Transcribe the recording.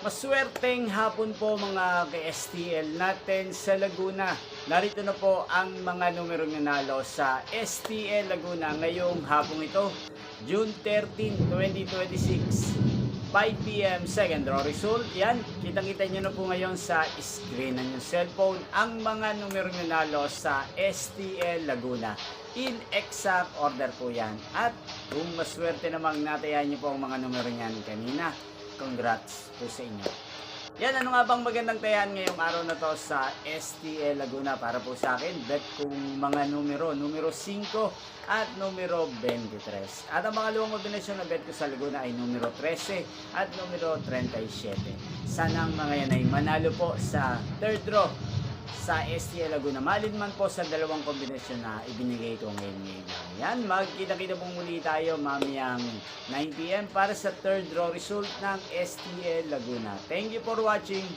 Maswerteng hapon po mga ka-STL natin sa Laguna. Narito na po ang mga numerong nanalo sa STL Laguna ngayong hapong ito, June 13, 2026. 5 p.m. second draw result. Yan, kitang-kita nyo na po ngayon sa screen ng yung cellphone ang mga numerong nanalo sa STL Laguna. In exact order po yan. At kung maswerte namang natayan nyo po ang mga numero niyan kanina, congrats po sa inyo. Yan, ano nga bang magandang tayan ngayong araw na to sa STL Laguna para po sa akin? Bet kung mga numero 5 at numero 23. At ang mga luwang kombinasyon na bet ko sa Laguna ay numero 13 at numero 37. Sana ang mga yan ay manalo po sa third draw sa STL Laguna. Malin man po sa dalawang kombinasyon na ibinigay ko ngayon. Yan, magkita-kita po muli tayo mamayang 9 p.m. para sa third draw result ng STL Laguna. Thank you for watching.